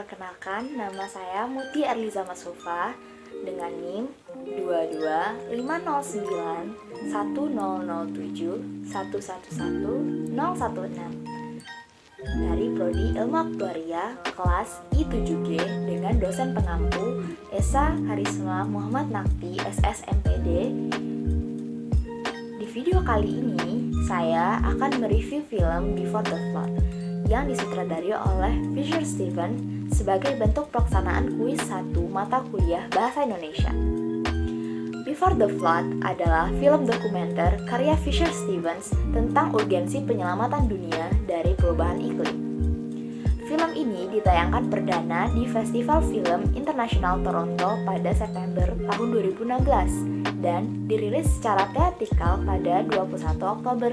Perkenalkan, nama saya Muti Erliza Masufa dengan NIM 22500710071111016 dari Prodi Ilmu Aktuaria kelas I7G dengan dosen pengampu Esa Harisma Muhammad Nakti SSMPD. Di video kali ini, saya akan mereview film Before the Flood yang disutradari oleh Fisher Stevens sebagai bentuk pelaksanaan kuis 1 mata kuliah Bahasa Indonesia. Before the Flood adalah film dokumenter karya Fisher Stevens tentang urgensi penyelamatan dunia dari perubahan iklim. Film ini ditayangkan perdana di Festival Film Internasional Toronto pada September tahun 2016 dan dirilis secara teatrikal pada 21 Oktober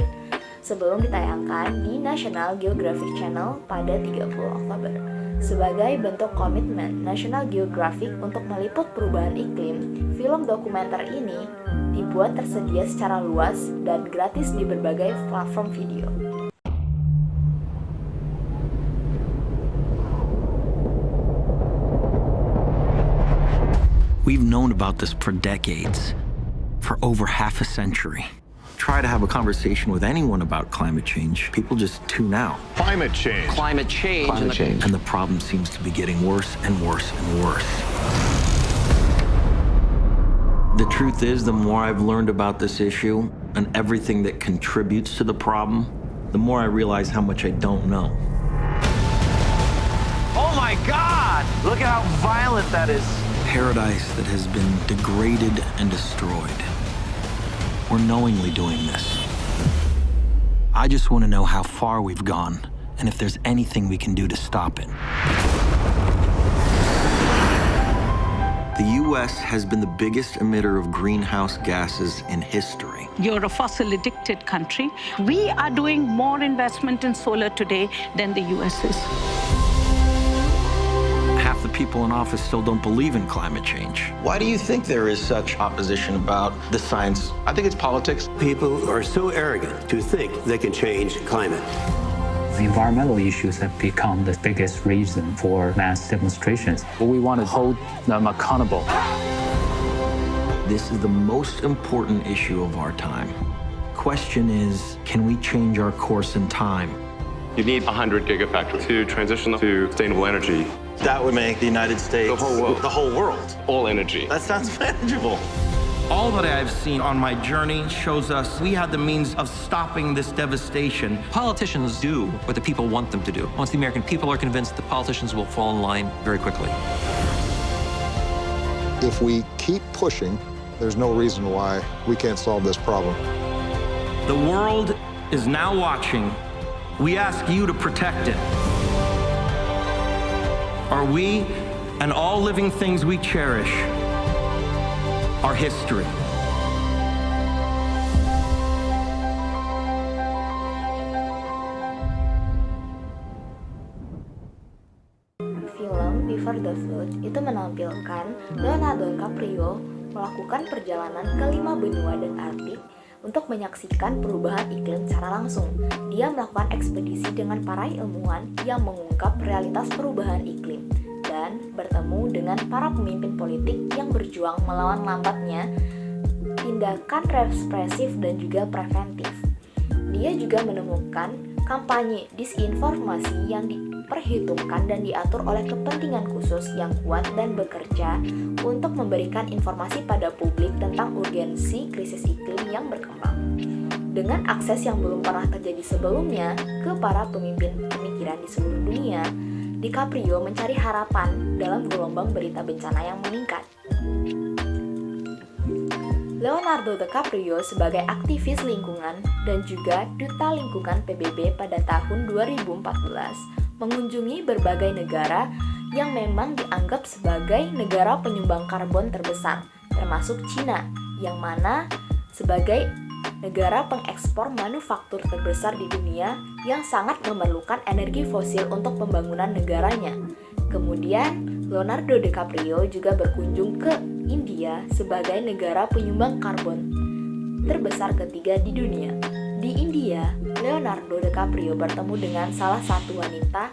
sebelum ditayangkan di National Geographic Channel pada 30 Oktober. Sebagai bentuk komitmen National Geographic untuk meliput perubahan iklim, film dokumenter ini dibuat tersedia secara luas dan gratis di berbagai platform video. We've known about this for decades, for over half a century. Try to have a conversation with anyone about climate change, people just tune out. Climate change. Climate change. And the problem seems to be getting worse and worse and worse. The truth is, the more I've learned about this issue and everything that contributes to the problem, the more I realize how much I don't know. Oh my God! Look at how violent that is. Paradise that has been degraded and destroyed. We're knowingly doing this. I just want to know how far we've gone and if there's anything we can do to stop it. The U.S. has been the biggest emitter of greenhouse gases in history. You're a fossil-addicted country. We are doing more investment in solar today than the U.S. is. Half the people in office still don't believe in climate change. Why do you think there is such opposition about the science? I think it's politics. People are so arrogant to think they can change climate. Environmental issues have become the biggest reason for mass demonstrations. We want to hold them accountable. This is the most important issue of our time. Question is, can we change our course in time? You need 100 gigafactories to transition to sustainable energy. That would make the United States The whole world. The whole world. All energy. That sounds manageable. All that I've seen on my journey shows us we have the means of stopping this devastation. Politicians do what the people want them to do. Once the American people are convinced, the politicians will fall in line very quickly. If we keep pushing, there's no reason why we can't solve this problem. The world is now watching. We ask you to protect it. Are we and all living things we cherish our history? Film Before the Flood itu menampilkan Leonardo DiCaprio melakukan perjalanan ke 5 benua dan Arktik untuk menyaksikan perubahan iklim secara langsung. Dia melakukan ekspedisi dengan para ilmuwan yang mengungkap realitas perubahan iklim dan bertemu dengan para pemimpin politik yang berjuang melawan lambatnya tindakan represif dan juga preventif. Dia juga menemukan kampanye disinformasi yang diperhitungkan dan diatur oleh kepentingan khusus yang kuat dan bekerja untuk memberikan informasi pada publik tentang urgensi krisis iklim yang berkembang. Dengan akses yang belum pernah terjadi sebelumnya ke para pemimpin pemikiran di seluruh dunia, DiCaprio mencari harapan dalam gelombang berita bencana yang meningkat. Leonardo DiCaprio sebagai aktivis lingkungan dan juga duta lingkungan PBB pada tahun 2014 mengunjungi berbagai negara yang memang dianggap sebagai negara penyumbang karbon terbesar, termasuk Cina, yang mana sebagai negara pengekspor manufaktur terbesar di dunia yang sangat memerlukan energi fosil untuk pembangunan negaranya. Kemudian, Leonardo DiCaprio juga berkunjung ke India sebagai negara penyumbang karbon terbesar ketiga di dunia. Di India, Leonardo DiCaprio bertemu dengan salah satu wanita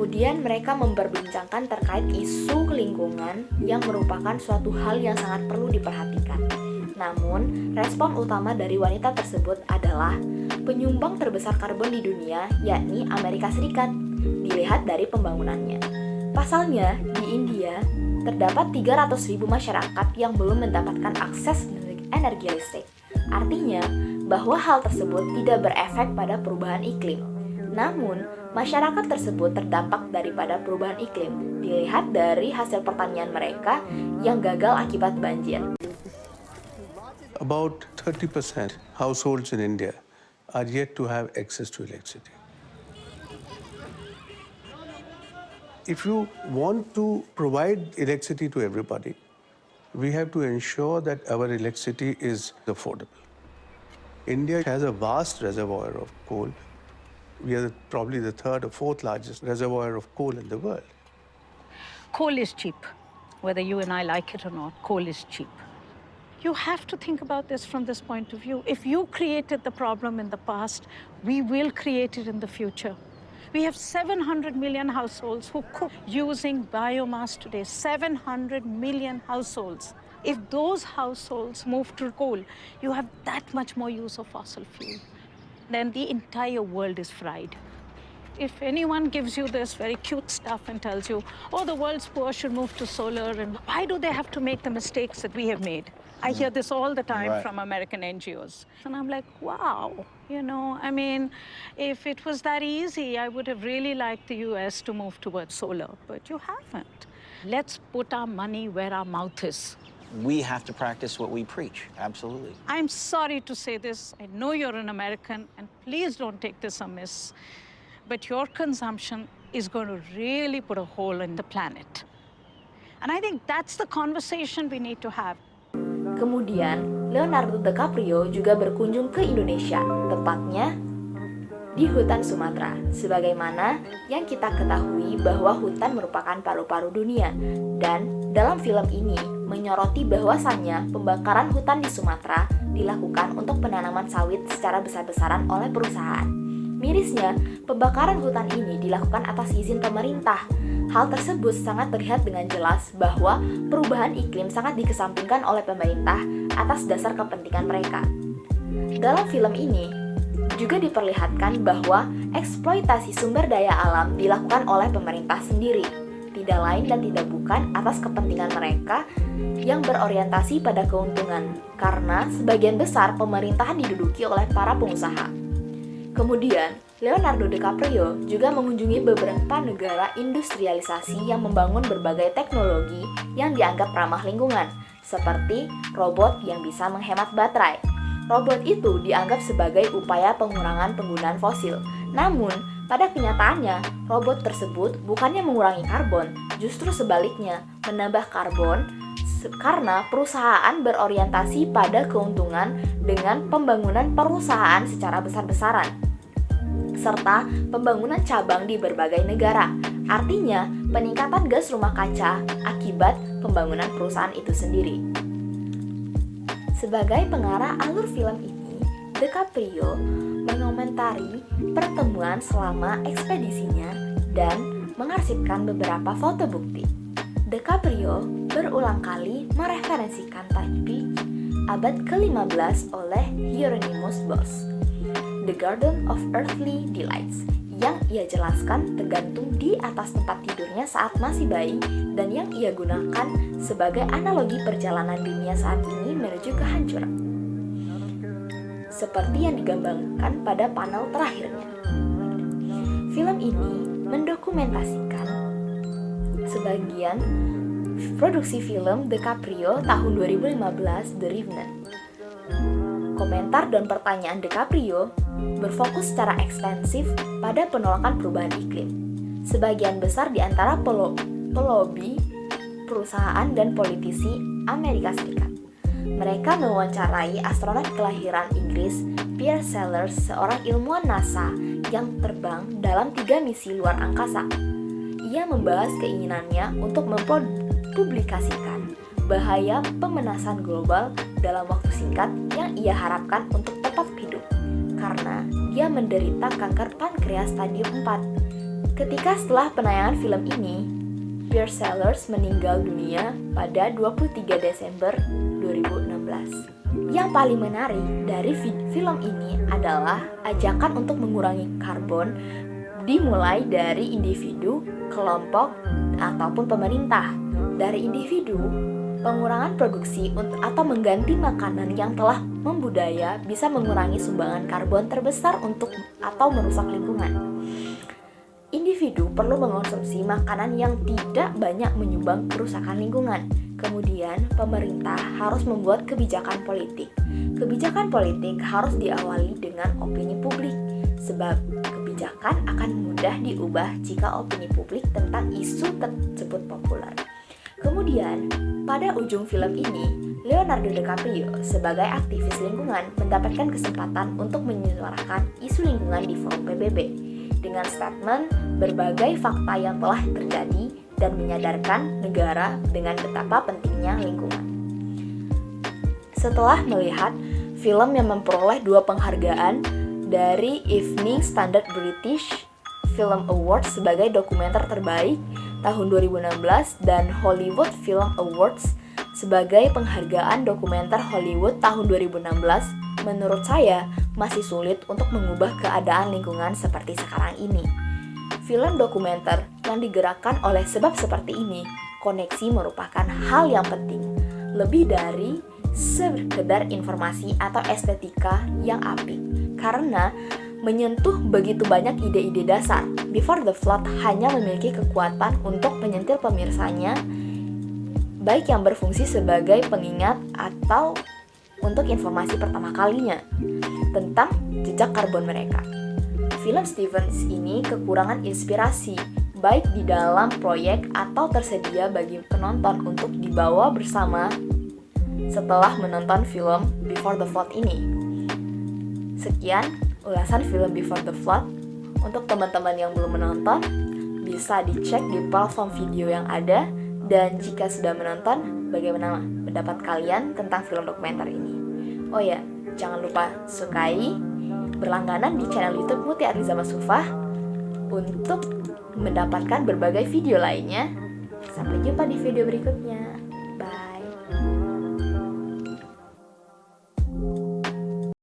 Kemudian mereka memperbincangkan terkait isu lingkungan yang merupakan suatu hal yang sangat perlu diperhatikan. Namun, respon utama dari wanita tersebut adalah penyumbang terbesar karbon di dunia, yakni Amerika Serikat, dilihat dari pembangunannya. Pasalnya, di India, terdapat 300.000 masyarakat yang belum mendapatkan akses energi listrik. Artinya, bahwa hal tersebut tidak berefek pada perubahan iklim. Namun, masyarakat tersebut terdampak daripada perubahan iklim, dilihat dari hasil pertanian mereka yang gagal akibat banjir. About 30% households in India are yet to have access to electricity. If you want to provide electricity to everybody, we have to ensure that our electricity is affordable. India has a vast reservoir of coal. We are probably the third or fourth largest reservoir of coal in the world. Coal is cheap. Whether you and I like it or not, coal is cheap. You have to think about this from this point of view. If you created the problem in the past, we will create it in the future. We have 700 million households who cook using biomass today. 700 million households. If those households move to coal, you have that much more use of fossil fuel. Then the entire world is fried. If anyone gives you this very cute stuff and tells you, oh, the world's poor should move to solar, and why do they have to make the mistakes that we have made? I hear this all the time from American NGOs. And I'm like, wow, if it was that easy, I would have really liked the US to move towards solar, but you haven't. Let's put our money where our mouth is. We have to practice what we preach, absolutely. I'm sorry to say this. I know you're an American, and please don't take this amiss, but your consumption is going to really put a hole in the planet. And I think that's the conversation we need to have. Kemudian, Leonardo DiCaprio juga berkunjung ke Indonesia, tepatnya di hutan Sumatera. Sebagaimana yang kita ketahui bahwa hutan merupakan paru-paru dunia, dan dalam film ini menyoroti bahwasannya pembakaran hutan di Sumatera dilakukan untuk penanaman sawit secara besar-besaran oleh perusahaan. Mirisnya, pembakaran hutan ini dilakukan atas izin pemerintah. Hal tersebut sangat terlihat dengan jelas bahwa perubahan iklim sangat dikesampingkan oleh pemerintah atas dasar kepentingan mereka. Dalam film ini juga diperlihatkan bahwa eksploitasi sumber daya alam dilakukan oleh pemerintah sendiri, tidak lain dan tidak bukan atas kepentingan mereka yang berorientasi pada keuntungan, karena sebagian besar pemerintahan diduduki oleh para pengusaha. Kemudian, Leonardo DiCaprio juga mengunjungi beberapa negara industrialisasi yang membangun berbagai teknologi yang dianggap ramah lingkungan, seperti robot yang bisa menghemat baterai. Robot itu dianggap sebagai upaya pengurangan penggunaan fosil. Namun, pada kenyataannya, robot tersebut bukannya mengurangi karbon, justru sebaliknya, menambah karbon karena perusahaan berorientasi pada keuntungan dengan pembangunan perusahaan secara besar-besaran, serta pembangunan cabang di berbagai negara. Artinya, peningkatan gas rumah kaca akibat pembangunan perusahaan itu sendiri. Sebagai pengarah alur film ini, DiCaprio mengomentari pertemuan selama ekspedisinya dan mengarsipkan beberapa foto bukti. DiCaprio berulang kali mereferensikan tadi abad ke-15 oleh Hieronymus Bosch, The Garden of Earthly Delights, yang ia jelaskan tergantung di atas tempat tidurnya saat masih bayi dan yang ia gunakan sebagai analogi perjalanan dunia saat ini menuju kehancuran, seperti yang digambarkan pada panel terakhirnya. Film ini mendokumentasikan sebagian produksi film DiCaprio tahun 2015, The Revenant. Komentar dan pertanyaan DiCaprio berfokus secara ekstensif pada penolakan perubahan iklim. Sebagian besar di antara pelobi, perusahaan, dan politisi Amerika Serikat. Mereka mewawancarai astronot kelahiran Inggris, Pierre Sellers, seorang ilmuwan NASA yang terbang dalam 3 misi luar angkasa. Ia membahas keinginannya untuk mempublikasikan bahaya pemanasan global dalam waktu singkat yang ia harapkan untuk tetap hidup, karena dia menderita kanker pankreas stadium 4. Ketika setelah penayangan film ini, Peter Sellers meninggal dunia pada 23 Desember 2016. Yang paling menarik dari film ini adalah ajakan untuk mengurangi karbon dimulai dari individu, kelompok, ataupun pemerintah. Dari individu, pengurangan produksi atau mengganti makanan yang telah membudaya bisa mengurangi sumbangan karbon terbesar untuk atau merusak lingkungan. Individu perlu mengonsumsi makanan yang tidak banyak menyumbang kerusakan lingkungan. Kemudian, pemerintah harus membuat kebijakan politik. Kebijakan politik harus diawali dengan opini publik, sebab kebijakan akan mudah diubah jika opini publik tentang isu tersebut populer. Kemudian, pada ujung film ini, Leonardo DiCaprio sebagai aktivis lingkungan mendapatkan kesempatan untuk menyuarakan isu lingkungan di forum PBB dengan statement berbagai fakta yang telah terjadi dan menyadarkan negara dengan betapa pentingnya lingkungan. Setelah melihat film yang memperoleh 2 penghargaan dari Evening Standard British Film Awards sebagai dokumenter terbaik tahun 2016 dan Hollywood Film Awards sebagai penghargaan dokumenter Hollywood tahun 2016, menurut saya masih sulit untuk mengubah keadaan lingkungan seperti sekarang ini. Film dokumenter yang digerakkan oleh sebab seperti ini, koneksi merupakan hal yang penting, lebih dari sekedar informasi atau estetika yang apik, karena menyentuh begitu banyak ide-ide dasar. Before the Flood hanya memiliki kekuatan untuk menyentil pemirsanya, baik yang berfungsi sebagai pengingat atau untuk informasi pertama kalinya tentang jejak karbon mereka. Film Stevens ini kekurangan inspirasi, baik di dalam proyek atau tersedia bagi penonton untuk dibawa bersama setelah menonton film Before the Flood ini. Sekian ulasan film Before the Flood. Untuk teman-teman yang belum menonton, bisa dicek di platform video yang ada. Dan jika sudah menonton, bagaimana pendapat kalian tentang film dokumenter ini? Oh ya, jangan lupa sukai, berlangganan di channel YouTube Muti Arliza Masufah untuk mendapatkan berbagai video lainnya. Sampai jumpa di video berikutnya.